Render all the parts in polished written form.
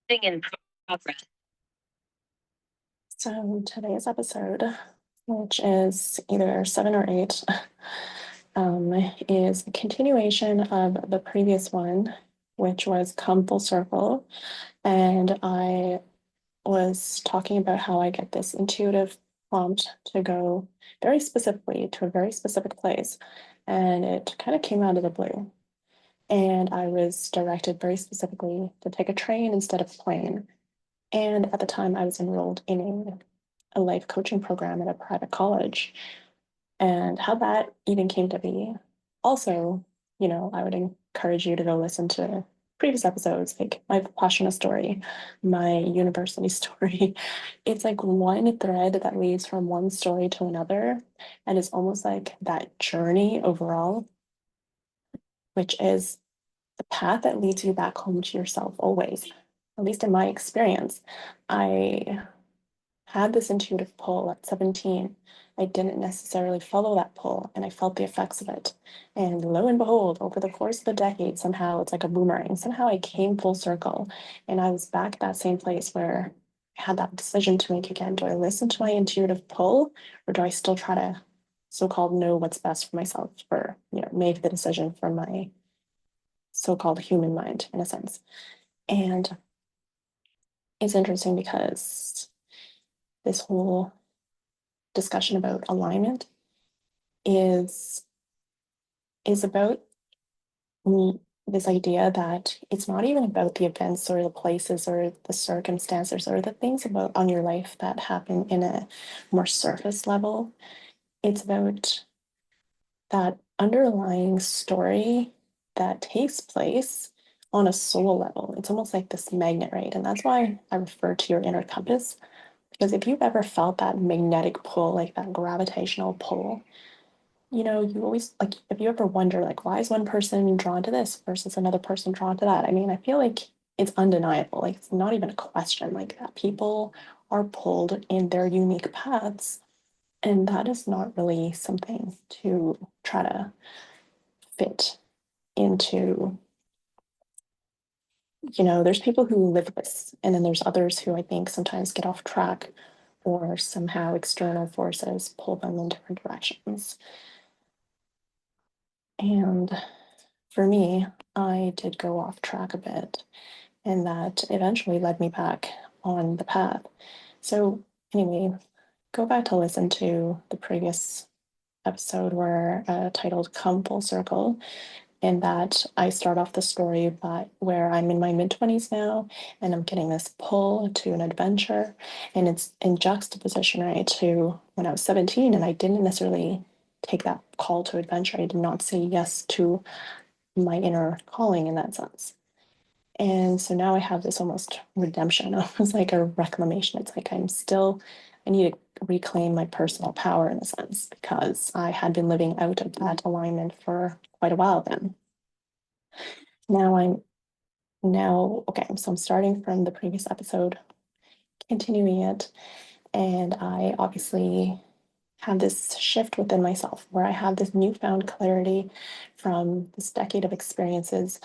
Thing in progress. So today's episode, which is either 7 or 8, is a continuation of the previous one, which was Come Full Circle. And I was talking about how I get this intuitive prompt to go very specifically to a very specific place. And it kind of came out of the blue. And I was directed very specifically to take a train instead of a plane. And at the time, I was enrolled in a life coaching program at a private college. And how that even came to be. Also, I would encourage you to go listen to previous episodes, like my Vipassana story, my university story. It's like one thread that leads from one story to another. And it's almost like that journey overall, which is the path that leads you back home to yourself always. At least in my experience, I had this intuitive pull at 17. I didn't necessarily follow that pull, and I felt the effects of it. And lo and behold, over the course of a decade, somehow it's like a boomerang. Somehow I came full circle, and I was back at that same place where I had that decision to make again. Do I listen to my intuitive pull, or do I still try to so-called know what's best for myself, or make the decision for my so-called human mind in a sense? And it's interesting because this whole discussion about alignment is about this idea that it's not even about the events or the places or the circumstances or the things about on your life that happen in a more surface level. It's about that underlying story that takes place on a soul level. It's almost like this magnet, right? And that's why I refer to your inner compass. Because if you've ever felt that magnetic pull, like that gravitational pull, you always like, if you ever wonder, like, why is one person drawn to this versus another person drawn to that? I mean, I feel like it's undeniable. Like, it's not even a question like that. People are pulled in their unique paths. And that is not really something to try to fit into. There's people who live this, and then there's others who I think sometimes get off track or somehow external forces pull them in different directions. And for me, I did go off track a bit, and that eventually led me back on the path. So, anyway, go back to listen to the previous episode where titled Come Full Circle, in that I start off the story by where I'm in my mid-20s now, and I'm getting this pull to an adventure, and it's in juxtaposition, right, to when I was 17, and I didn't necessarily take that call to adventure. I did not say yes to my inner calling in that sense. And so now I have this almost redemption, almost like a reclamation. It's like I need to reclaim my personal power in a sense because I had been living out of that alignment for quite a while then. Now okay, so I'm starting from the previous episode, continuing it, and I obviously have this shift within myself where I have this newfound clarity from this decade of experiences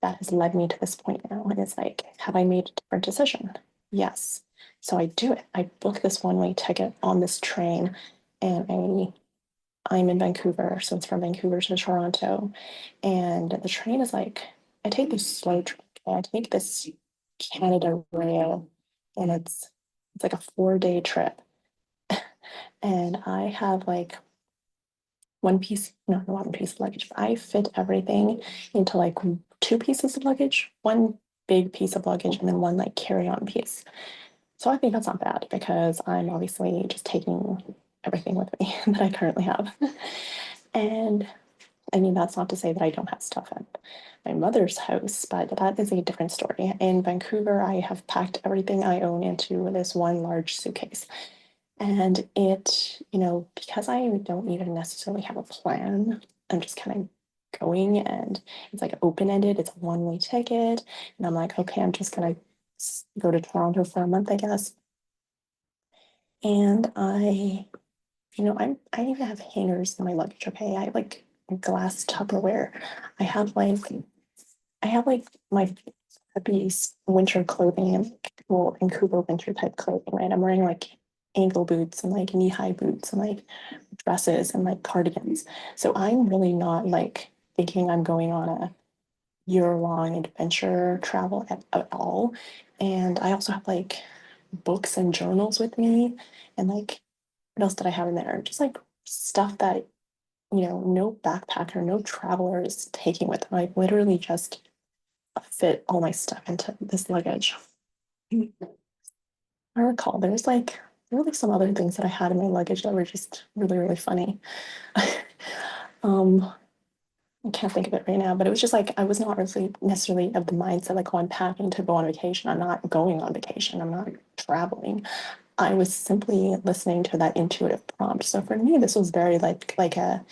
that has led me to this point now. And it's like, have I made a different decision? Yes. So I do it. I book this one-way ticket on this train, and I'm in Vancouver, so it's from Vancouver to Toronto. And the train is like, I take this slow train. I take this Canada Rail, and it's like a 4-day trip. And I have like one piece, no, not one piece of luggage. I fit everything into like 2 pieces of luggage, one big piece of luggage, and then one like carry-on piece. So I think that's not bad because I'm obviously just taking everything with me that I currently have. And I mean, that's not to say that I don't have stuff at my mother's house, but that is a different story. In Vancouver, I have packed everything I own into this one large suitcase. And because I don't even necessarily have a plan, I'm just kind of going, and it's like open-ended, it's a one-way ticket. And I'm like, okay, I'm just gonna go to Toronto for a month, I guess. And I even have hangers in my luggage, okay? I have like glass Tupperware. I have like my heavy winter clothing and like, well, Vancouver winter type clothing, right? I'm wearing like ankle boots and like knee-high boots and like dresses and like cardigans. So I'm really not like thinking I'm going on a year-long adventure travel at all. And I also have like books and journals with me. And like, what else did I have in there? Just like stuff that, no backpacker, no traveler is taking with them. I literally just fit all my stuff into this luggage. I recall there were like some other things that I had in my luggage that were just really, really funny. um, I can't think of it right now, but it was just like I was not really necessarily of the mindset like, oh, I'm packing to go on vacation. I'm not going on vacation. I'm not traveling. I was simply listening to that intuitive prompt. So for me, this was very like a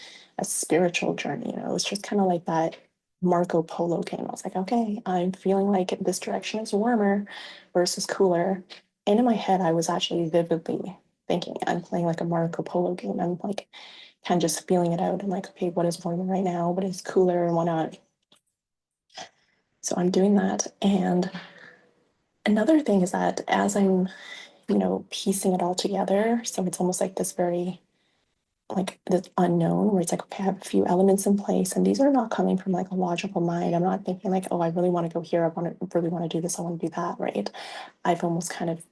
spiritual journey. It was just kind of like that Marco Polo game. I was like, okay, I'm feeling like this direction is warmer versus cooler. And in my head, I was actually vividly thinking I'm playing like a Marco Polo game. I'm like kind of just feeling it out. I'm like, okay, what is warmer right now? What is cooler and what not? So I'm doing that. And another thing is that as I'm, piecing it all together, so it's almost like this very like this unknown where it's like, okay, I have a few elements in place, and these are not coming from like a logical mind. I'm not thinking like, oh, I really want to go here. Really want to do this. I want to do that, right? I've almost kind of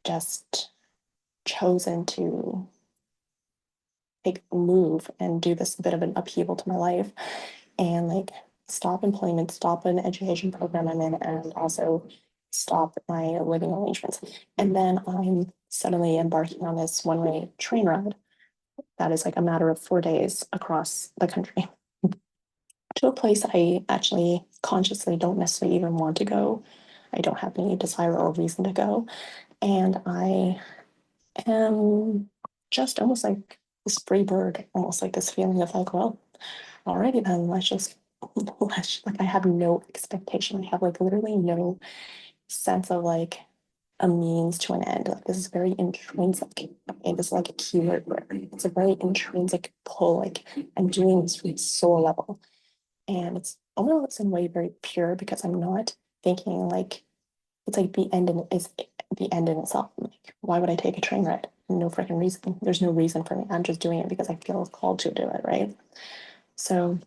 just chosen to take a move and do this bit of an upheaval to my life and like stop employment, stop an education program I'm in, and also stop my living arrangements. And then I'm suddenly embarking on this one-way train ride that is like a matter of 4 days across the country to a place I actually consciously don't necessarily even want to go. I don't have any desire or reason to go. And I am just almost like this free bird, almost like this feeling of like, well, alrighty then, like I have no expectation. I have like literally no sense of like a means to an end. Like this is very intrinsic. Okay, this is like a keyword word. It's a very intrinsic pull. Like I'm doing this from soul level. And it's almost in a way very pure because I'm not thinking like it's like the end in itself. Like, why would I take a train ride? No freaking reason. There's no reason for me. I'm just doing it because I feel called to do it, right? So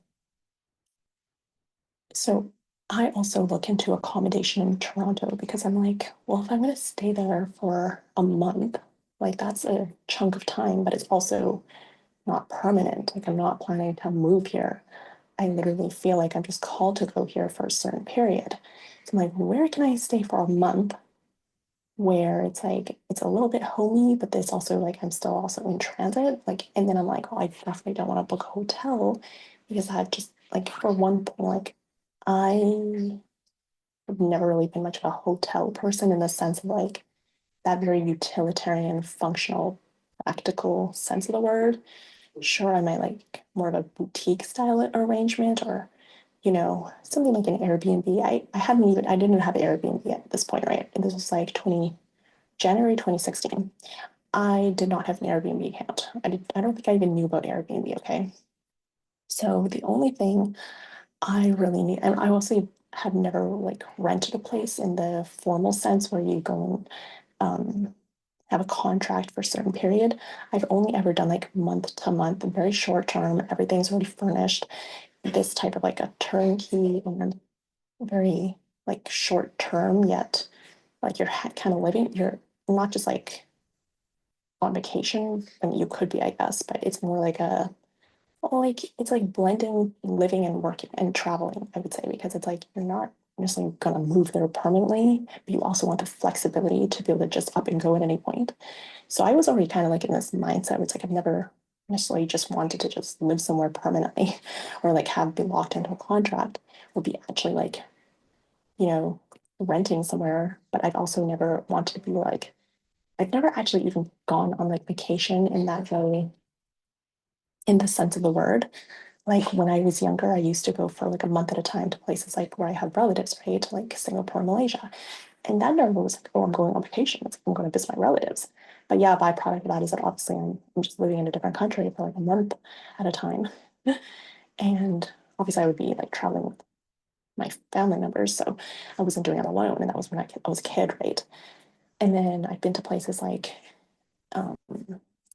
So I also look into accommodation in Toronto because I'm like, well, if I'm going to stay there for a month, like that's a chunk of time, but it's also not permanent. Like I'm not planning to move here. I literally feel like I'm just called to go here for a certain period. So I'm like, where can I stay for a month where it's like it's a little bit homey, but there's also like I'm still also in transit. Like, and then I'm like, oh, I definitely don't want to book a hotel because I just like for one thing, like I have never really been much of a hotel person in the sense of like that very utilitarian, functional, practical sense of the word. Sure, I might like more of a boutique style arrangement or, something like an Airbnb. I didn't have Airbnb at this point, right? This was like January 2016. I did not have an Airbnb account. I don't think I even knew about Airbnb, okay? So the only thing I really need, and I also had never like rented a place in the formal sense where you go and have a contract for a certain period. I've only ever done like month to month, very short term. Everything's already furnished. This type of like a turnkey and very like short term, yet like you're kind of living. You're not just like on vacation. I mean, you could be, I guess, but it's more like it's like blending living and working and traveling, I would say, because it's like you're not necessarily going to move there permanently, but you also want the flexibility to be able to just up and go at any point. So I was already kind of like in this mindset where it's like I've never necessarily just wanted to just live somewhere permanently or like have be locked into a contract or be actually like, you know, renting somewhere. But I've also never wanted to be like, I've never actually even gone on like vacation in that way in the sense of the word. Like when I was younger, I used to go for like a month at a time to places like where I have relatives, right? Like Singapore, Malaysia. And that never was like, oh, I'm going on vacation. It's like, I'm going to visit my relatives. But yeah, byproduct of that is that obviously I'm just living in a different country for like a month at a time. And obviously I would be like traveling with my family members. So I wasn't doing it alone. And that was when I was a kid, right? And then I've been to places like um,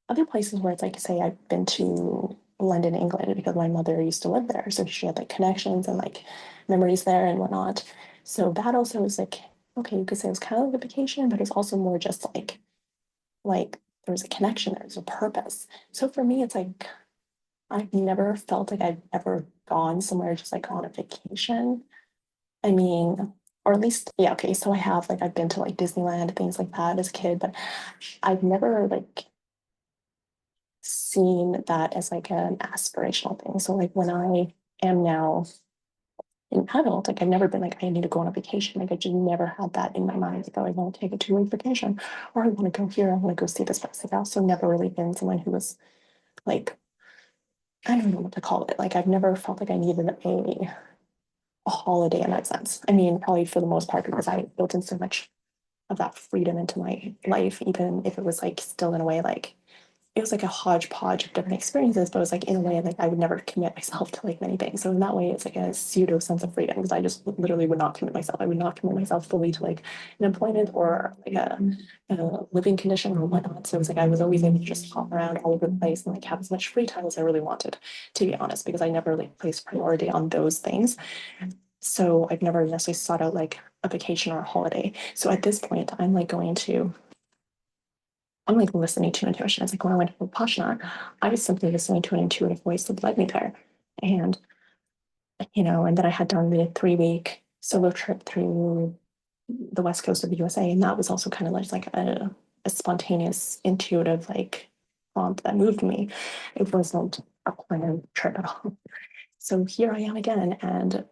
other places where it's like, say, I've been to London, England, because my mother used to live there. So she had like connections and like memories there and whatnot. So that also was like, okay, you could say it was kind of like a vacation, but it's also more just like there was a connection, there was a purpose. So for me, it's like I've never felt like I've ever gone somewhere just like on a vacation. I mean, or at least, yeah, okay. So I have like I've been to like Disneyland, things like that as a kid, but I've never like seen that as like an aspirational thing. So like when I am now an adult, like I've never been like I need to go on a vacation. Like I just never had that in my mind. Like, oh, I want to take a 2 week vacation, or I want to go here. I want to go see this place. Like I also never really been someone who was like I don't know what to call it. Like I've never felt like I needed a holiday in that sense. I mean, probably for the most part because I built in so much of that freedom into my life, even if it was like still in a way like it was like a hodgepodge of different experiences, but it was like in a way like I would never commit myself to like many things. So in that way, it's like a pseudo sense of freedom because I just literally would not commit myself. I would not commit myself fully to like an employment or like a living condition or whatnot. So it was like I was always able to just hop around all over the place and like have as much free time as I really wanted, to be honest, because I never like placed priority on those things. So I've never necessarily sought out like a vacation or a holiday. So at this point, I'm like listening to intuition. It's like when I went to Vipassana, I was simply listening to an intuitive voice that led me there. And, and then I had done the 3 week solo trip through the west coast of the USA. And that was also kind of like a spontaneous, intuitive, like prompt that moved me. It wasn't a planned trip at all. So here I am again, and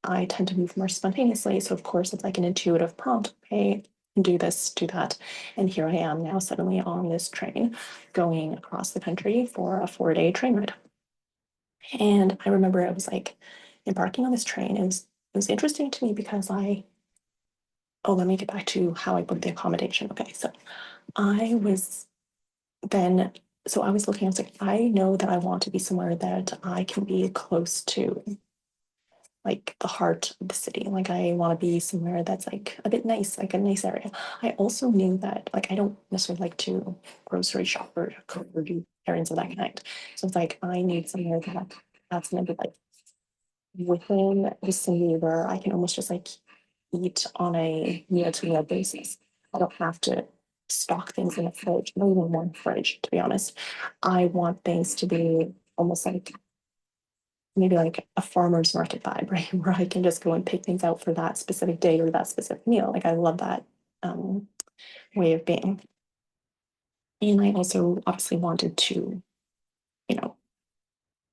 I tend to move more spontaneously. So of course it's like an intuitive prompt. Hey, do this, do that. And here I am now suddenly on this train going across the country for a 4 day train ride. And I remember it was like embarking on this train. It was interesting to me because let me get back to how I booked the accommodation. Okay, so I was then I was looking, I was like, I know that I want to be somewhere that I can be close to like the heart of the city. Like I want to be somewhere that's like a bit nice, like a nice area. I also knew that like I don't necessarily like to grocery shop or cook or do errands of that kind. So it's like I need somewhere that's gonna be like within the vicinity where I can almost just like eat on a meal to meal basis. I don't have to stock things in the fridge. I don't even want a fridge, to be honest. I want things to be almost like maybe like a farmer's market vibe, right? Where I can just go and pick things out for that specific day or that specific meal. Like I love that um, way of being. And I also obviously wanted to, you know,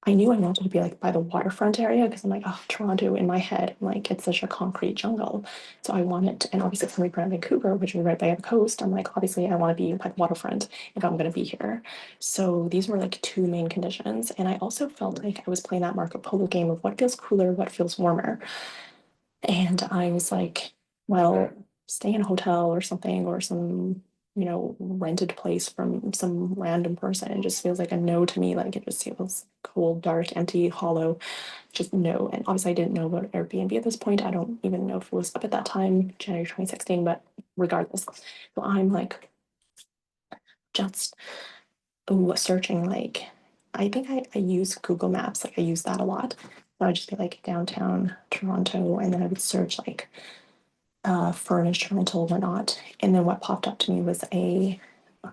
I knew I wanted to be like by the waterfront area because I'm like, oh, Toronto in my head, like it's such a concrete jungle. So I wanted, and obviously from from Vancouver, which is right by the coast, I'm like, obviously I want to be by the waterfront if I'm going to be here. So these were like two main conditions. And I also felt like I was playing that Marco Polo game of what feels cooler, what feels warmer. And I was like, well, stay in a hotel or something or some, rented place from some random person. It just feels like a no to me. Like it just feels cold, dark, empty, hollow. Just no. And obviously I didn't know about Airbnb at this point. I don't even know if it was up at that time, January 2016, but regardless. So I'm like just searching like I think I use Google Maps, like I use that a lot. So I'd just be like downtown Toronto and then I would search like furnished rental, whatnot. And then what popped up to me was a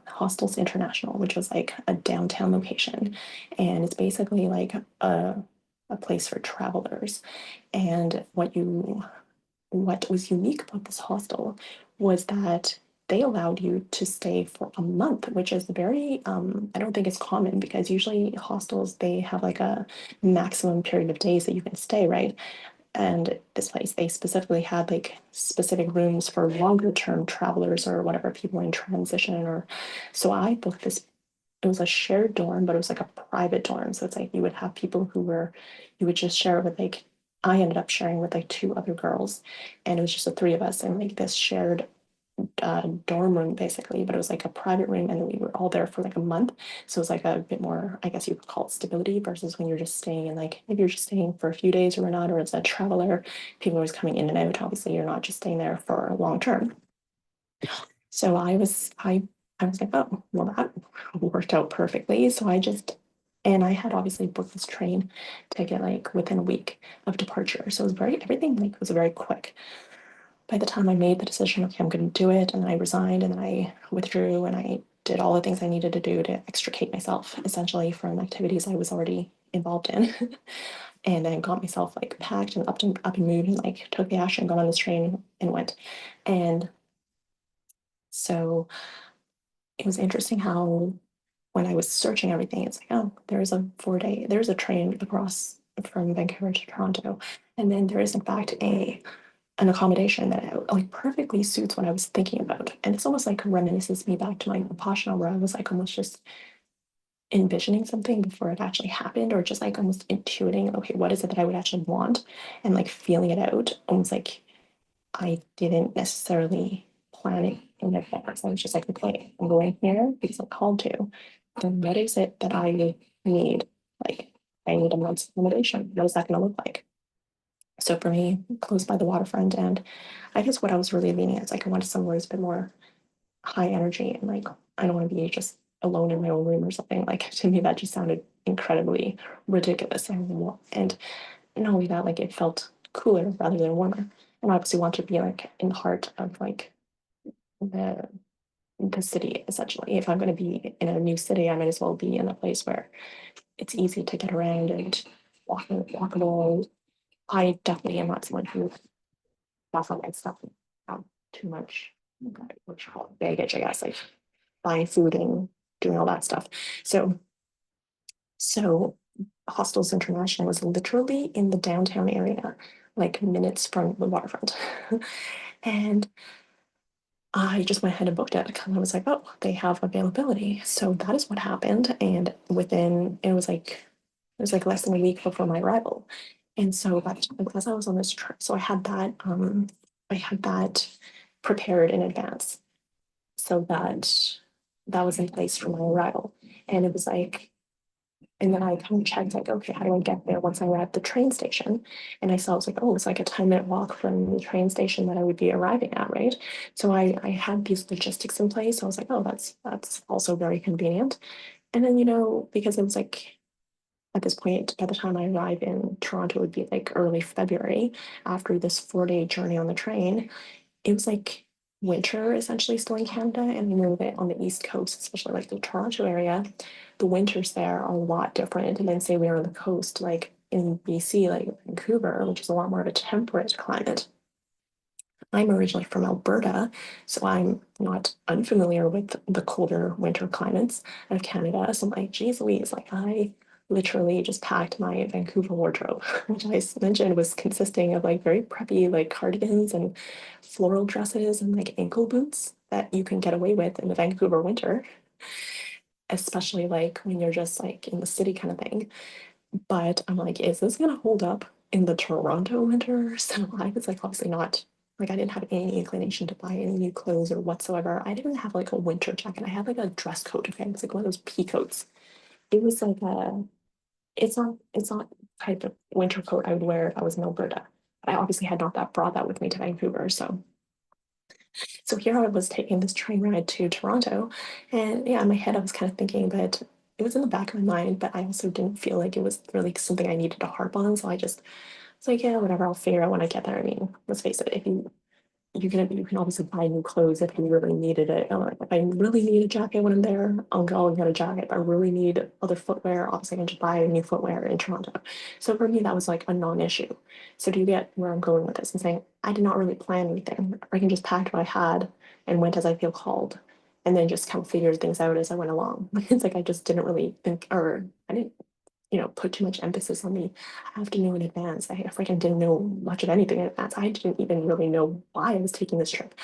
Hostels International, which was like a downtown location. And it's basically like a place for travelers. And what was unique about this hostel was that they allowed you to stay for a month, which is very I don't think it's common because usually hostels they have like a maximum period of days that you can stay, right? And this place, they specifically had like specific rooms for longer term travelers or whatever people in transition or so I booked this. It was a shared dorm, but it was like a private dorm. So it's like you would have people you would just share with like I ended up sharing with like two other girls and it was just the three of us and like this shared dorm room basically, but it was like a private room, and we were all there for like a month. So it was like a bit more, I guess you could call it stability versus when you're just staying in like if you're just staying for a few days or not, or as a traveler, people are always coming in and out. Obviously, you're not just staying there for long term. So I was like, oh, well, that worked out perfectly. So I just and I had obviously booked this train ticket like within a week of departure. So it was very everything like was very quick. By the time I made the decision, okay, I'm going to do it, and then I resigned, and then I withdrew, and I did all the things I needed to do to extricate myself essentially from activities I was already involved in, and then got myself like packed and up and moved, and like took the action, got on this train, and went. And so it was interesting how when I was searching everything, it's like, oh, there's a train across from Vancouver to Toronto, and then there is in fact a an accommodation that like perfectly suits what I was thinking about. And it's almost like reminisces me back to my Vipassana where I was like almost just envisioning something before it actually happened, or just like almost intuiting, okay, what is it that I would actually want, and like feeling it out, almost like I didn't necessarily plan it in advance. I was just like, okay, I'm going here because I'm called to. Then what is it that I need? Like, I need a month's accommodation. What is that going to look like? So for me, close by the waterfront, and I guess what I was really leaning at is like I wanted somewhere that's a bit more high energy, and like I don't want to be just alone in my own room or something. Like to me, that just sounded incredibly ridiculous. And not only that, like it felt cooler rather than warmer. And I obviously want to be like in the heart of like the the city essentially. If I'm going to be in a new city, I might as well be in a place where it's easy to get around and walkable. I definitely am not someone who stuff on my stuff um, too much what you call it, baggage, I guess, like buying food and doing all that stuff. So so Hostels International was literally in the downtown area, like minutes from the waterfront. And I just went ahead and booked it because I was like, oh, they have availability. So that is what happened. And within it was like less than a week before my arrival. And so but because I was on this trip, so I had that prepared in advance so that that was in place for my arrival. And it was like, and then I kind of checked like, okay, how do I get there once I arrive at the train station? And I saw, I was like, oh, it's like a 10-minute walk from the train station that I would be arriving at, right? So I had these logistics in place. So I was like, oh, that's also very convenient. And then, because it was like at this point, by the time I arrive in Toronto, it would be like early February after this 4-day journey on the train. It was like winter essentially still in Canada, and we know that on the East Coast, especially like the Toronto area, the winters there are a lot different than say we are on the coast, like in BC, like Vancouver, which is a lot more of a temperate climate. I'm originally from Alberta, so I'm not unfamiliar with the colder winter climates of Canada. So I'm like, geez Louise, like I literally just packed my Vancouver wardrobe, which I mentioned was consisting of like very preppy like cardigans and floral dresses and like ankle boots that you can get away with in the Vancouver winter, especially like when you're just like in the city kind of thing. But I'm like, is this gonna hold up in the Toronto winter? So I was like, obviously not. Like I didn't have any inclination to buy any new clothes or whatsoever. I didn't have like a winter jacket. I had like a dress coat. Okay, it's like one of those pea coats. It was like a. It's not type of winter coat I would wear if I was in Alberta. I obviously had not that brought that with me to Vancouver. So here I was taking this train ride to Toronto, and yeah, in my head I was kind of thinking, but it was in the back of my mind, but I also didn't feel like it was really something I needed to harp on. So I just was like, yeah, whatever, I'll figure out when I get there. I mean, let's face it, if you can obviously buy new clothes if you really needed it. Like, if I really need a jacket when I'm there, I'll go and get a jacket. If I really need other footwear, obviously I can just buy new footwear in Toronto. So for me, that was like a non-issue. So do you get where I'm going with this? And saying I did not really plan anything. I can just packed what I had and went as I feel called, and then just kind of figured things out as I went along. It's like I just didn't really think, or I didn't put too much emphasis on the I have to know in advance. I freaking didn't know much of anything in advance. I didn't even really know why I was taking this trip.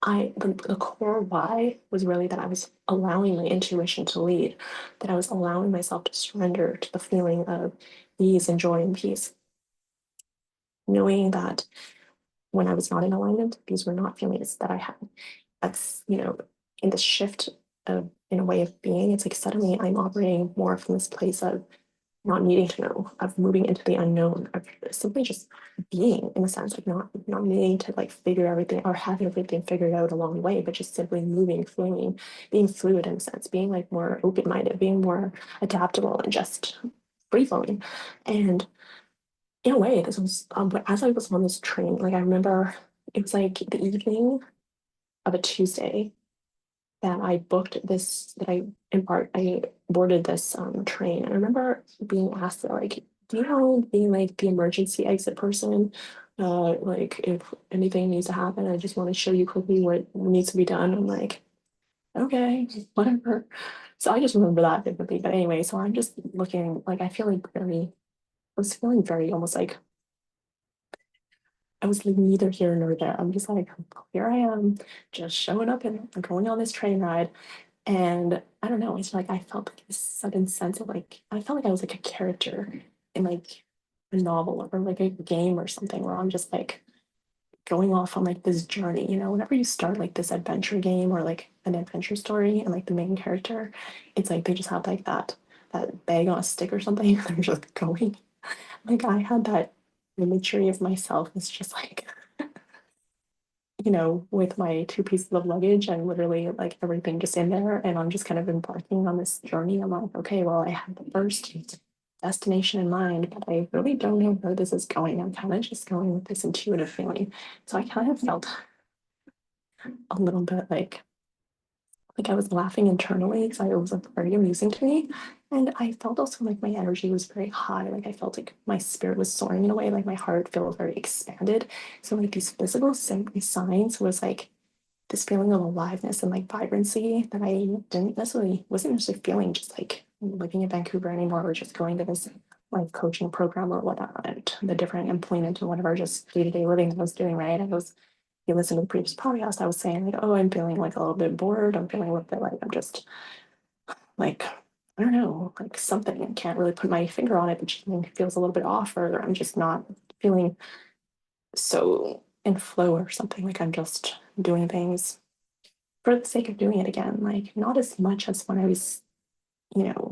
The core why was really that I was allowing my intuition to lead, that I was allowing myself to surrender to the feeling of ease and joy and peace, knowing that when I was not in alignment, these were not feelings that I had. that's, in the shift of in a way of being, it's like suddenly I'm operating more from this place of not needing to know, of moving into the unknown, of simply just being in a sense, like not needing to like figure everything or have everything figured out along the way, but just simply moving, flowing, being fluid in a sense, being like more open-minded, being more adaptable and just free flowing. And in a way, this was as I was on this train, like I remember it was like the evening of a Tuesday that I booked this, that I boarded this train. And I remember being asked that, like, do you know being like the emergency exit person? Like if anything needs to happen, I just want to show you quickly what needs to be done. I'm like, okay, whatever. So I just remember that vividly. But anyway, so I'm just looking like I was feeling very almost like I was like neither here nor there. I'm just like, here I am, just showing up and going on this train ride. And I don't know, it's like I felt like this sudden sense of like I felt like I was like a character in like a novel or like a game or something where I'm just like going off on like this journey, whenever you start like this adventure game or like an adventure story and like the main character, it's like they just have like that bag on a stick or something. They're just going. Like I had that imagery of myself. It's just like with my two pieces of luggage and literally like everything just in there. And I'm just kind of embarking on this journey. I'm like, okay, well, I have the first destination in mind, but I really don't know where this is going. I'm kind of just going with this intuitive feeling. So I kind of felt a little bit like I was laughing internally because it was like very amusing to me. And I felt also like my energy was very high. Like I felt like my spirit was soaring in a way, like my heart felt very expanded. So like these physical signs was like this feeling of aliveness and like vibrancy that I didn't necessarily wasn't necessarily feeling just like living in Vancouver anymore or just going to this like coaching program or whatnot and the different employment and whatever just day-to-day living that I was doing, right? I was you listen to the previous podcast, I was saying like, oh, I'm feeling like a little bit bored. I'm feeling a little bit like I'm just like I don't know, like something. I can't really put my finger on it, but something feels a little bit off, or I'm just not feeling so in flow or something. Like I'm just doing things for the sake of doing it again. Like not as much as when I was,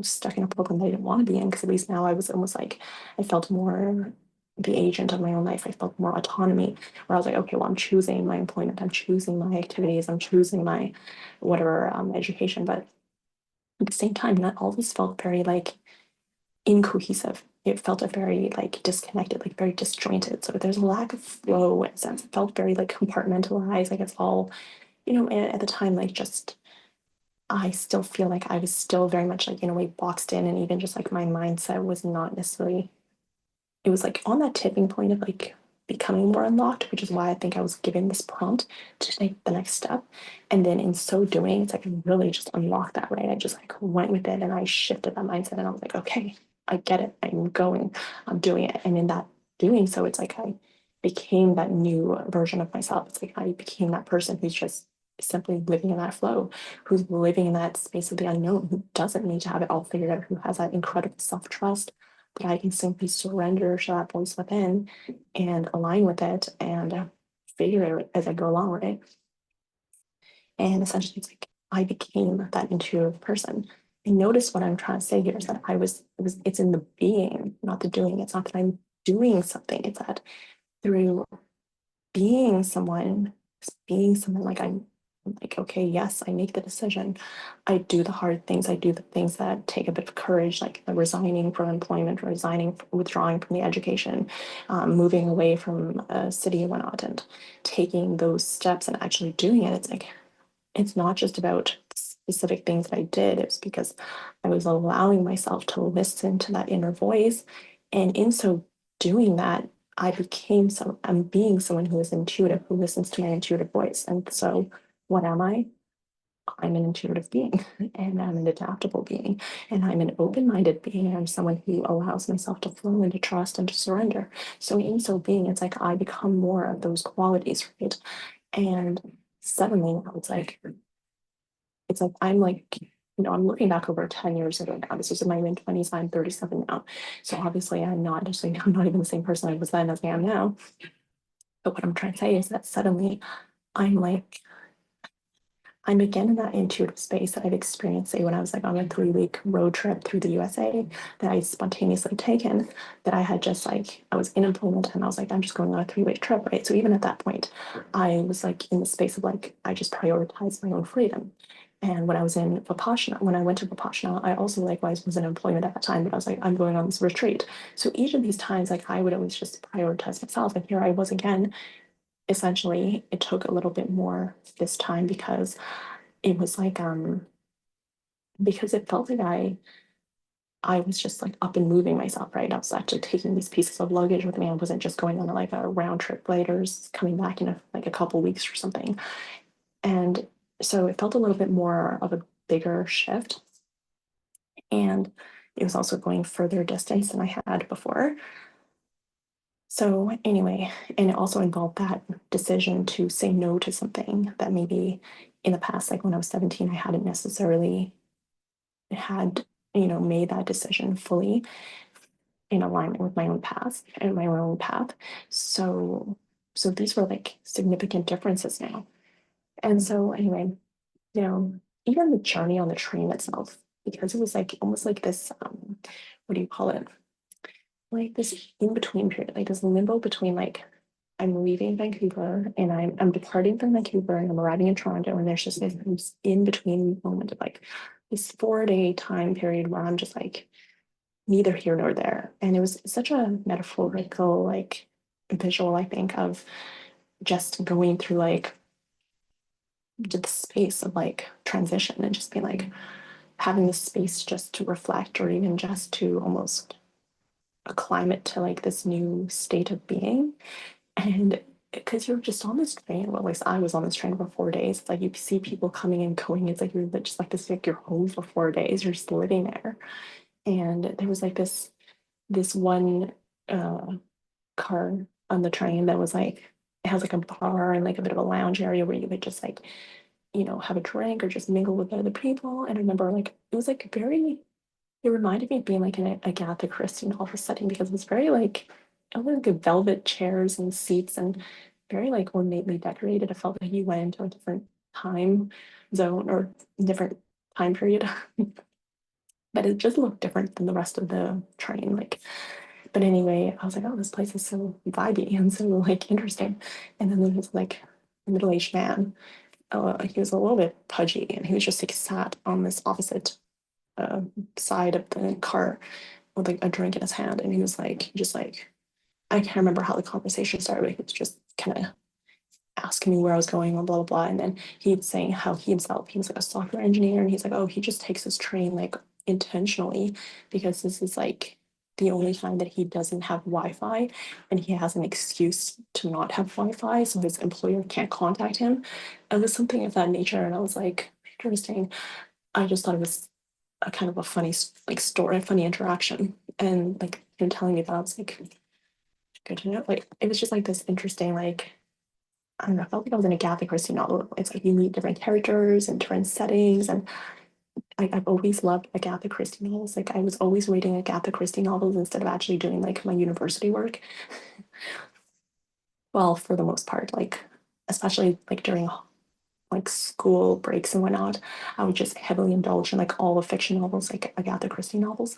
stuck in a program that I didn't want to be in, because at least now I was almost like I felt more the agent of my own life. I felt more autonomy where I was like, okay, well, I'm choosing my employment, I'm choosing my activities, I'm choosing my whatever education. But at the same time, that always felt very like incohesive. It felt a very like disconnected, like very disjointed. So there's a lack of flow in a sense. It felt very like compartmentalized, like it's all, at the time, like just I still feel like I was still very much like in a way boxed in, and even just like my mindset was not necessarily, it was like on that tipping point of like becoming more unlocked, which is why I think I was given this prompt to take the next step. And then in so doing, it's like I really just unlocked that, right? I just like went with it and I shifted that mindset and I was like, okay, I get it. I'm going, I'm doing it. And in that doing so, it's like I became that new version of myself. It's like I became that person who's just simply living in that flow, who's living in that space of the unknown, who doesn't need to have it all figured out, who has that incredible self-trust, that I can simply surrender to that voice within and align with it and figure it as I go along, right? And essentially, it's like I became that intuitive person. And notice what I'm trying to say here is that it's in the being, not the doing. It's not that I'm doing something. It's that through being someone, being someone like I'm like, okay, yes, I make the decision. I do the hard things. I do the things that take a bit of courage, like the resigning from employment, resigning, withdrawing from the education, moving away from a city and whatnot, and taking those steps and actually doing it. It's like, it's not just about specific things that I did. It's because I was allowing myself to listen to that inner voice. And in so doing that, I'm being someone who is intuitive, who listens to my intuitive voice. And so what am I? I'm an intuitive being and I'm an adaptable being and I'm an open-minded being. And I'm someone who allows myself to flow and to trust and to surrender. So in so being, it's like I become more of those qualities, right? And suddenly now it's like I'm like, I'm looking back over 10 years ago now. This was in my mid-20s. I'm 37 now. So obviously I'm not even the same person I was then as I am now. But what I'm trying to say is that suddenly I'm like I'm again in that intuitive space that I've experienced, say, when I was like on a 3 week road trip through the USA that I spontaneously taken, that I had just like, I was in employment and I was like, I'm just going on a 3 week trip, right? So even at that point, I was like in the space of like, I just prioritized my own freedom. And when I was in Vipassana, when I went to Vipassana, I also likewise was in employment at that time, but I was like, I'm going on this retreat. So each of these times, like I would always just prioritize myself. And here I was again, essentially, it took a little bit more this time because it was like because it felt like I was just like up and moving myself, right? I was actually taking these pieces of luggage with me. I wasn't just going on like a round trip later, coming back in like a couple weeks or something. And so it felt a little bit more of a bigger shift. And it was also going further distance than I had before. So anyway, and it also involved that decision to say no to something that maybe in the past, like when I was 17, I hadn't necessarily had, made that decision fully in alignment with my own past and my own path. So, so these were like significant differences now. And so anyway, even the journey on the train itself, because it was like almost like this, what do you call it? Like this in between period, like this limbo between like I'm leaving Vancouver and I'm departing from Vancouver and I'm arriving in Toronto, and there's just this in between moment of like this 4 day time period where I'm just like neither here nor there. And it was such a metaphorical, like visual, I think, of just going through like the space of like transition and just being like having the space just to reflect or even just to almost acclimate to like this new state of being. And because you're just on this train, well, at least I was on this train for 4 days. It's like you see people coming and going. It's like you're just like this, like you're home for 4 days. You're just living there. And there was like this one uh, car on the train that was like it has like a bar and like a bit of a lounge area where you could just like have a drink or just mingle with other people. And I remember like it was like very it reminded me of being like in an Agatha Christie novel setting because it was very like it was like velvet chairs and seats and very like ornately decorated. It felt like you went into a different time zone or different time period. But it just looked different than the rest of the train. Like, but anyway, I was like, oh, this place is so vibey and so like interesting. And then there was like a middle-aged man. He was a little bit pudgy and he was just like sat on this opposite uh, side of the car with like a drink in his hand. And he was like, just like, I can't remember how the conversation started, but he was just kind of asking me where I was going and blah blah blah. And then he was saying how he was like a software engineer, and he's like, oh, he just takes his train like intentionally because this is like the only time that he doesn't have Wi-Fi, and he has an excuse to not have Wi-Fi, so his employer can't contact him. It was something of that nature, and I was like, interesting. I just thought it was a kind of a funny like story, a funny interaction, and like him telling me that I was like, good to know. Like it was just like this interesting like I don't know, I felt like I was in a Agatha Christie novel. It's like you meet different characters and different settings. And I've always loved Agatha Christie novels. Like I was always reading Agatha Christie novels instead of actually doing like my university work. Well, for the most part, like especially like during like school breaks and whatnot, I would just heavily indulge in like all the fiction novels, like Agatha Christie novels,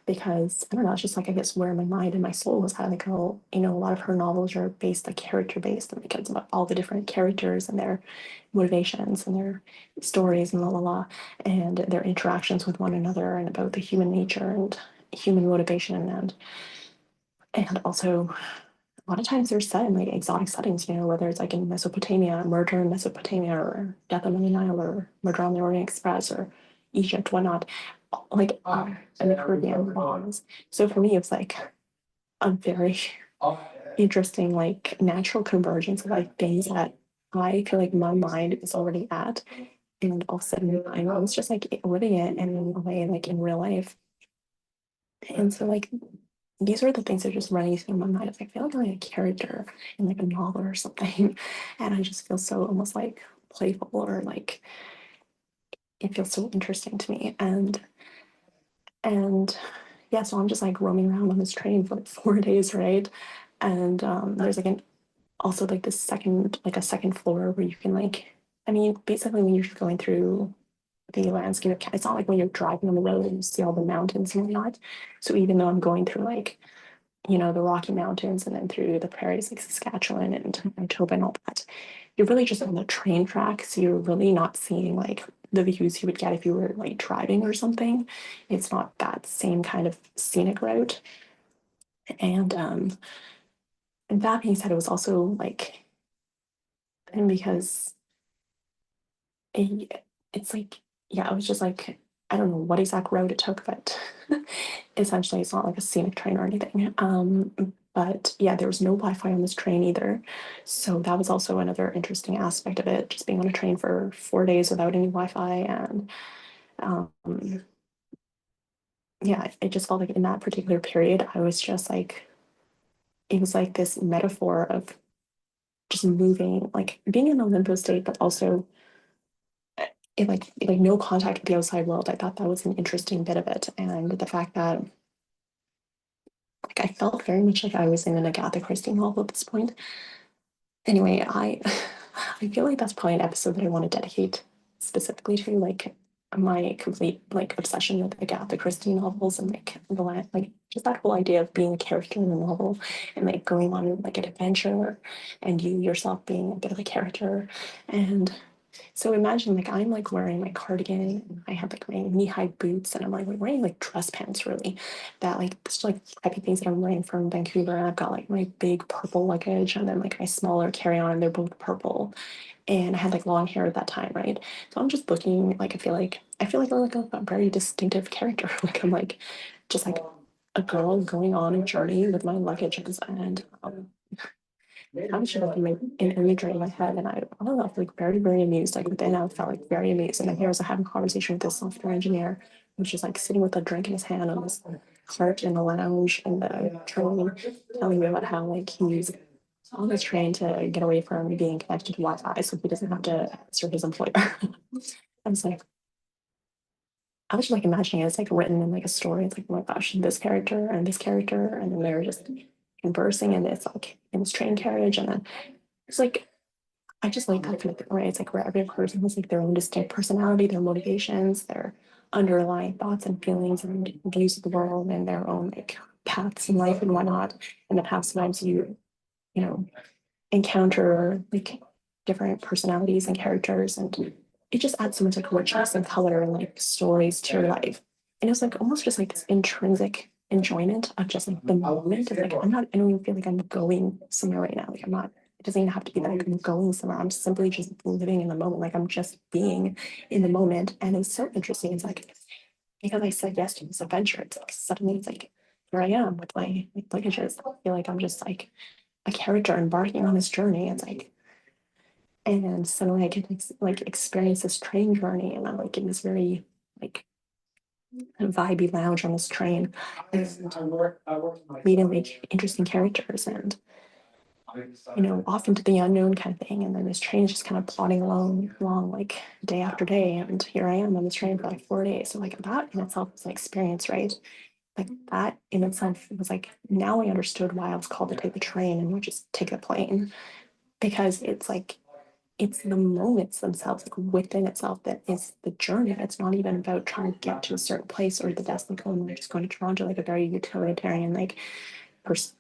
because I don't know, it's just like I guess where my mind and my soul was at. Like, oh, a lot of her novels are based like character based, and because about all the different characters and their motivations and their stories and la la la, and their interactions with one another, and about the human nature and human motivation and also a lot of times they're set in like exotic settings, whether it's like in Mesopotamia, murder in Mesopotamia, or death on the Nile, or murder on the Orient Express, or Egypt, whatnot, like in the Caribbean Bahamas. So for me, it's like a very interesting, like natural convergence of like things that I feel like my mind is already at. And all of a sudden, I was just like living it and in a way, like in real life. And so, like, these are the things that are just running through my mind. It's like, I feel like I'm like a character in like a novel or something. And I just feel so almost like playful or like it feels so interesting to me. And yeah, so I'm just like roaming around on this train for like 4 days, right? And there's like an also like this second like a second floor where you can like I mean, basically, when you're going through the landscape of it's not like when you're driving on the road and you see all the mountains and whatnot. So even though I'm going through like, the Rocky Mountains and then through the prairies like Saskatchewan and Manitoba and all that, you're really just on the train track. So you're really not seeing like the views you would get if you were like driving or something. It's not that same kind of scenic route. And that being said, it was also like, and because it's like, yeah, it was just like, I don't know what exact road it took, but essentially it's not like a scenic train or anything. But yeah, there was no Wi-Fi on this train either. So that was also another interesting aspect of it, just being on a train for 4 days without any Wi-Fi. And um, yeah, it just felt like in that particular period, I was just like, it was like this metaphor of just moving, like being in a limbo state, but also like no contact with the outside world. I thought that was an interesting bit of it, and the fact that like I felt very much like I was in an Agatha Christie novel at this point. Anyway, I feel like that's probably an episode that I want to dedicate specifically to like my complete like obsession with Agatha Christie novels and like like just that whole idea of being a character in a novel and like going on like an adventure and you yourself being a bit of a character. And so imagine like I'm like wearing my cardigan and I have like my knee-high boots and I'm like wearing like dress pants really that like just like preppy things that I'm wearing from Vancouver, and I've got like my big purple luggage and then like my smaller carry-on and they're both purple, and I had like long hair at that time, right? So I'm just looking like I feel like I'm like a very distinctive character. Like I'm like just like a girl going on a journey with my luggages, and I was just like in imagery in my head, and I don't know, I feel like very, very amused. Like within, I felt like very amused. And then here I was having a conversation with this software engineer who's just like sitting with a drink in his hand on this cart in the lounge in the train, telling me about how like he's on this train to get away from being connected to Wi-Fi so he doesn't have to answer his employer. I was like, I was just like imagining it's like written in like a story. It's like, oh my gosh, this character, and then they're just conversing and it's like in this train carriage, and then it's like I just like that kind of thing, right? It's like where every person has like their own distinct personality, their motivations, their underlying thoughts and feelings and views of the world and their own like paths in life and whatnot. And then how sometimes you know, encounter like different personalities and characters, and it just adds so much like richness and color and like stories to your life. And it's like almost just like this intrinsic enjoyment of just like the moment of like I don't even feel like I'm going somewhere right now. Like I'm not, it doesn't even have to be that like I'm going somewhere. I'm simply just living in the moment. Like I'm just being in the moment. And it's so interesting. It's like because I said yes to this adventure, it's like suddenly it's like here I am with my luggages. I feel like I'm just like a character embarking on this journey. It's like, and suddenly I can like experience this train journey, and I'm like in this very like vibey lounge on this train, and meeting like interesting characters, and off into the unknown kind of thing. And then this train is just kind of plodding along like day after day, and here I am on this train for like 4 days. So like that in itself is an experience, right? Like that in itself was like now I understood why I was called to take the train and not just take the plane, because it's like it's the moments themselves, like within itself, that is the journey. It's not even about trying to get to a certain place or the destination. Like, oh, I'm just going to Toronto, like a very utilitarian, like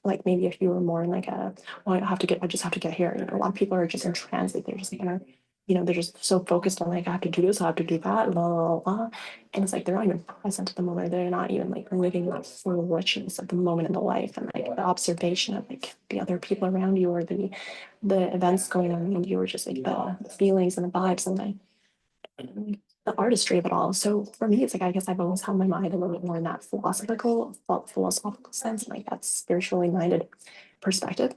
like maybe if you were more in like well, I just have to get here. A lot of people are just in transit. They're just gonna, they're just so focused on like I have to do this, I have to do that, blah blah blah. And it's like they're not even present at the moment. They're not even like living the full richness of the moment in the life and like the observation of like the other people around you or the events going on around you, or just like the feelings and the vibes and the artistry of it all. So for me, it's like I guess I've always held my mind a little bit more in that philosophical sense, like that spiritually minded perspective.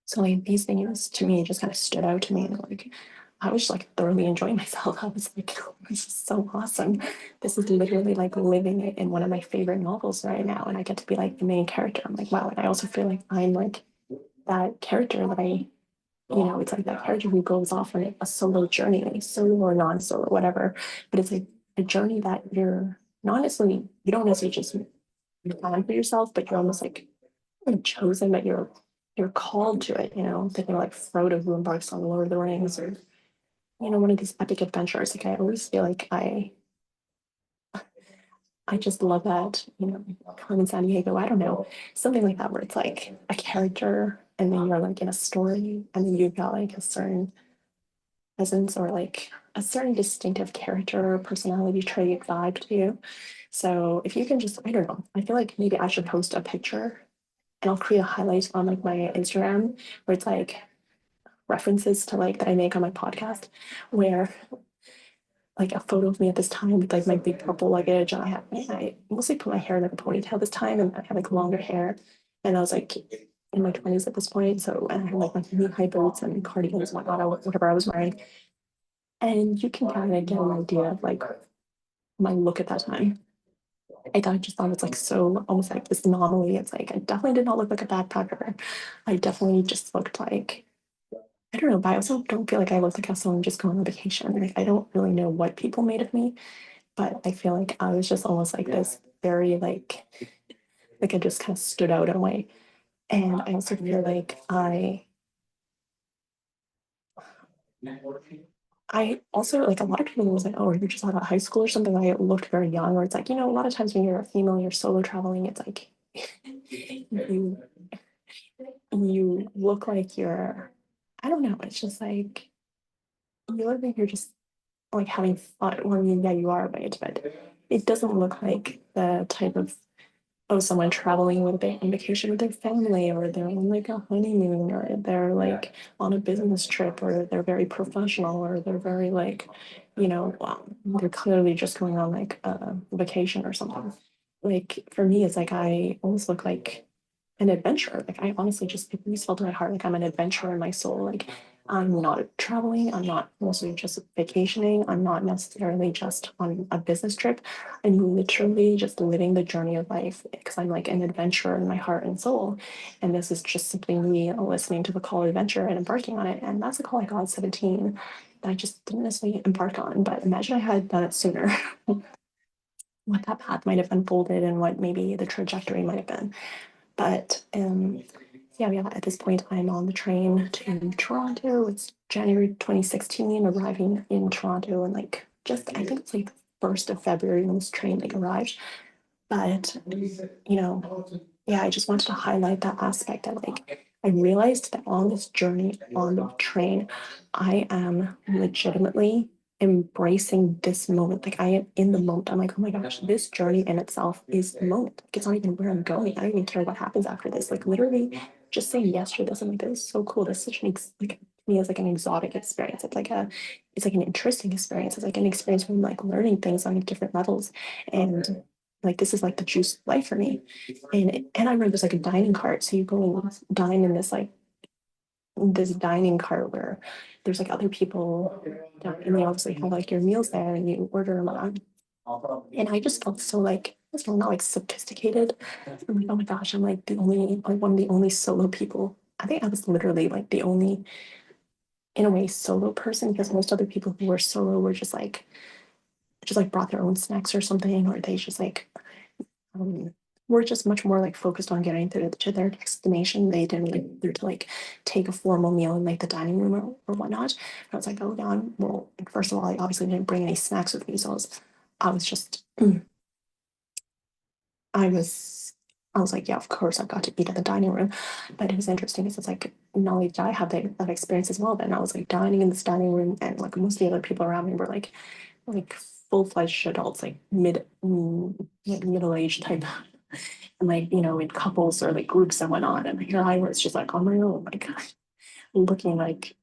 So like these things to me just kind of stood out to me, and like I was just like thoroughly enjoying myself. I was like, this is so awesome. This is literally like living it in one of my favorite novels right now, and I get to be like the main character. I'm like, wow. And I also feel like I'm like that character that it's like that character who goes off on a solo journey, like solo or non-solo, whatever. But it's like a journey that you're not necessarily, you don't necessarily just plan for yourself, but you're almost like chosen, but you're called to it, thinking like Frodo who embarks on the Lord of the Rings, or one of these epic adventures. Like I always feel like I just love that, Carmen San Diego, I don't know, something like that where it's like a character and then you're like in a story and then you've got like a certain presence or like a certain distinctive character or personality trait vibe to you. So if you can just, I don't know, I feel like maybe I should post a picture and I'll create a highlight on like my Instagram where it's like references to like that I make on my podcast where like a photo of me at this time with like my big purple luggage. And I mostly put my hair in like a ponytail this time and I had like longer hair. And I was like in my 20s at this point. So and I had like my knee high boots and cardigans and whatnot, whatever I was wearing. And you can kind of get an idea of like my look at that time. I just thought it's like so almost like this anomaly. It's like I definitely did not look like a backpacker. I definitely just looked like I don't know, but I also don't feel like I looked like someone just going on vacation. Like I don't really know what people made of me, but I feel like I was just almost like this very like I just kind of stood out in a way. And I also feel like I also like a lot of people was like, oh, you're just out of high school or something. I looked very young, or it's like, a lot of times when you're a female, you're solo traveling, it's like you you look like you're I don't know, it's just like you look like you're just like having fun. Well, I mean, yeah, you are right, but it doesn't look like the type of someone traveling with on vacation with their family, or they're on like a honeymoon, or they're like on a business trip, or they're very professional, or they're very like, they're clearly just going on like a vacation or something. Like for me, it's like I almost look like an adventurer. Like I honestly just it really felt in my heart like I'm an adventurer in my soul. Like I'm not traveling. I'm not mostly just vacationing. I'm not necessarily just on a business trip. I'm literally just living the journey of life because I'm like an adventurer in my heart and soul. And this is just simply me listening to the call to adventure and embarking on it. And that's a call I got at 17 that I just didn't necessarily embark on. But imagine I had done it sooner. What that path might have unfolded and what maybe the trajectory might have been. But yeah, at this point, I'm on the train to Toronto. It's January 2016, arriving in Toronto, and like just I think it's like 1st of February when this train like arrived. But yeah, I just wanted to highlight that aspect that like I realized that on this journey on the train, I am legitimately embracing this moment. Like I am in the moment. I'm like, oh my gosh, this journey in itself is the moment. Like, it's not even where I'm going. I don't even care what happens after this. Like literally just saying yes to this. I'm like, this is so cool. This is such an like to me as like an exotic experience. It's like an interesting experience. It's like an experience where I'm like learning things on different levels. And like this is like the juice of life for me. And I remember there's like a dining cart. So you go and dine in this like this dining cart where there's like other people and they obviously have like your meals there and you order them on. And I just felt so like not like sophisticated. I'm like, oh my gosh, I'm like one of the only solo people. I think I was literally like the only in a way solo person because most other people who were solo were just like brought their own snacks or something, or they just like um, were just much more like focused on getting to their destination. They didn't really bother to like take a formal meal in like the dining room or whatnot. And I was like, oh yeah, well, first of all, I obviously didn't bring any snacks with me, so I was just I was I was like, yeah, of course I've got to eat in the dining room. But it was interesting because it's like not only did I have that experience as well, but I was like dining in this dining room and like most of the other people around me were like full-fledged adults, like like middle-aged type and like in couples or like groups that went on, and here I was just like on my own, like looking like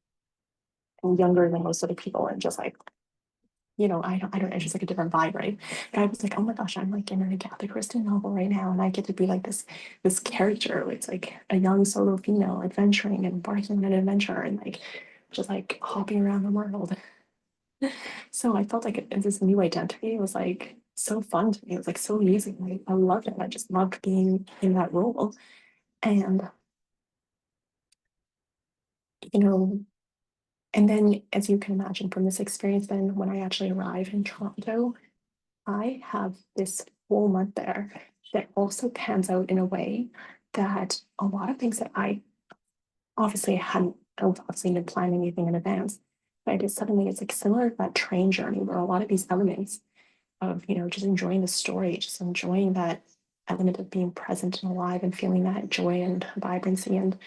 younger than most other people and just like I don't know, it's just like a different vibe, right? And I was like, oh my gosh, I'm like in an Agatha Christie novel right now, and I get to be like this character. It's like a young solo female adventuring and embarking on an adventure and like just like hopping around the world. So I felt like this new identity was like so fun to me. It was like so easy. I loved it. I just loved being in that role. And you know, and then as you can imagine from this experience, then when I actually arrive in Toronto, I have this whole month there that also pans out in a way that a lot of things that I obviously hadn't obviously didn't plan anything in advance. Right? It's suddenly it's like similar to that train journey where a lot of these elements of, just enjoying the story, just enjoying that element of being present and alive and feeling that joy and vibrancy and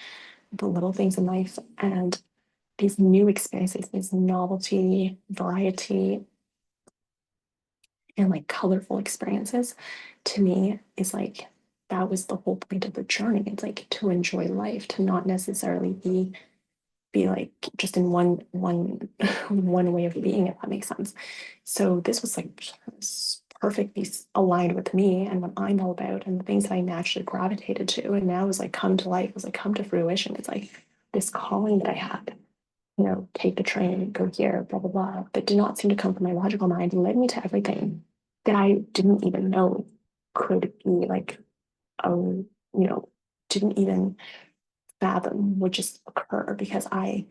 the little things in life and these new experiences, these novelty, variety, and like colorful experiences to me is like that was the whole point of the journey. It's like to enjoy life, to not necessarily be like just in one way of being, if that makes sense. So this was like perfectly aligned with me and what I'm all about and the things that I naturally gravitated to. And now is like come to life, was like come to fruition. It's like this calling that I had, take the train, go here, blah, blah, blah, that did not seem to come from my logical mind and led me to everything that I didn't even know could be like, didn't even fathom would just occur because I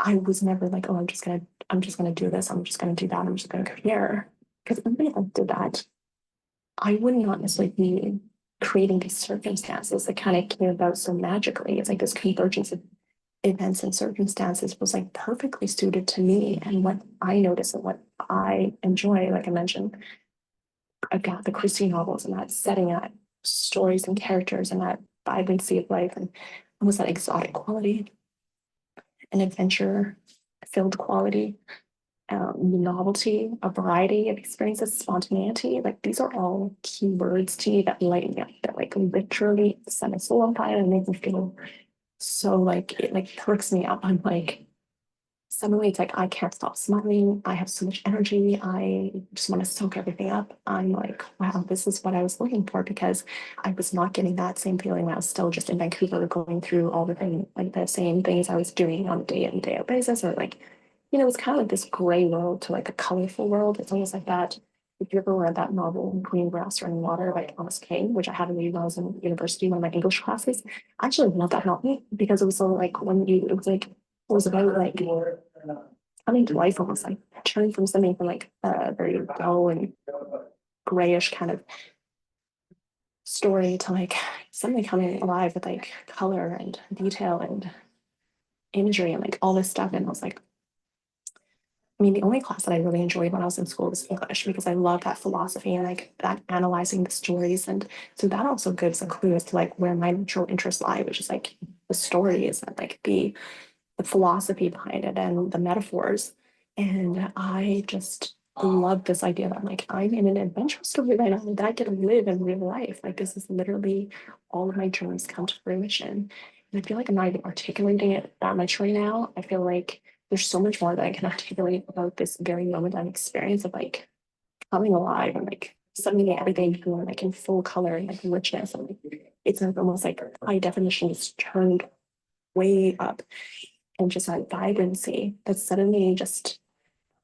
was never like, oh, I'm just gonna do this. I'm just gonna do that. I'm just gonna go here. Because even if I did that, I would not necessarily be creating these circumstances that kind of came about so magically. It's like this convergence of events and circumstances was like perfectly suited to me and what I notice and what I enjoy. Like I mentioned, Agatha Christie novels and that setting, that stories and characters and that vibrancy of life and almost that exotic quality and adventure filled quality, novelty, a variety of experiences, spontaneity. Like these are all key words to me that light me up, that like literally set my soul on fire and make me feel so like it like perks me up. I'm like, suddenly it's like I can't stop smiling. I have so much energy. I just want to soak everything up. I'm like, wow, this is what I was looking for because I was not getting that same feeling when I was still just in Vancouver going through all the things, like the same things I was doing on a day in, day out basis, or like, it's kind of like this gray world to like a colorful world. It's almost like that. If you ever read that novel, Green Grass, Running Water by Thomas King, which I had to read when I was in university, one of my English classes, I actually love that novel because it was so like it was like, it was about like coming to life almost like turning from something from like a very dull and grayish kind of story to like something coming alive with like color and detail and imagery and like all this stuff. And I was like, I mean, the only class that I really enjoyed when I was in school was English because I love that philosophy and like that analyzing the stories. And so that also gives a clue as to like where my natural interests lie, which is like the stories and like the philosophy behind it and the metaphors. And I just love this idea that like I'm in an adventure story right now that I get to live in real life. Like this is literally all of my dreams come to fruition. And I feel like I'm not even articulating it that much right now. I feel like there's so much more that I can articulate about this very moment I'm experience of like coming alive and like suddenly everything being like in full color and like richness. And like, it's like almost like high definition is turned way up and just that vibrancy that suddenly just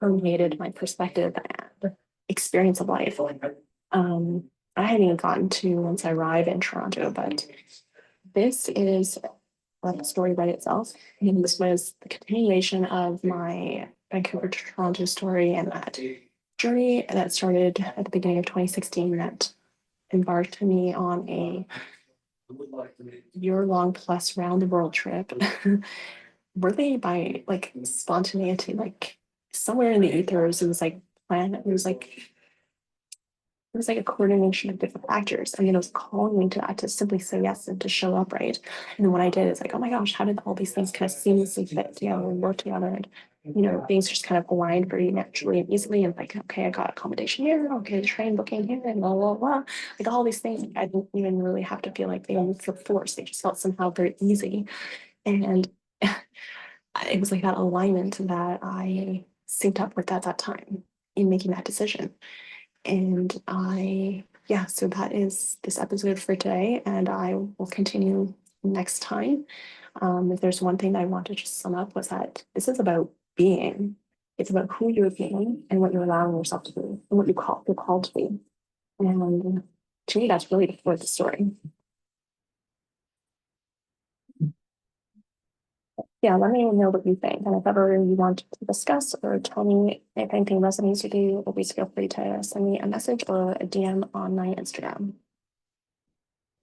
permeated my perspective and experience of life. Um, I hadn't even gotten to once I arrived in Toronto, but this is the story by itself. And this was the continuation of my Vancouver to Toronto story and that journey that started at the beginning of 2016 that embarked me on a year-long plus round the world trip really by like spontaneity, like somewhere in the ethers, it was like plan. It was like a coordination of different factors. I mean, it was calling me to that to simply say yes and to show up right. And then what I did is like, oh my gosh, how did all these things kind of seamlessly fit together and work together? And things just kind of aligned very naturally and easily. And like, okay, I got accommodation here, okay, train booking here, and blah blah blah. Like all these things, I didn't even really have to feel like they moved for force. They just felt somehow very easy. And it was like that alignment that I synced up with at that time in making that decision. And yeah, so that is this episode for today, and I will continue next time. If there's one thing that I want to just sum up was that this is about being. It's about who you're being and what you're allowing yourself to be and what you're called to be. And to me, that's really the core of the story. Yeah, let me know what you think. And if ever you want to discuss or tell me if anything resonates with you, always feel free to send me a message or a DM on my Instagram.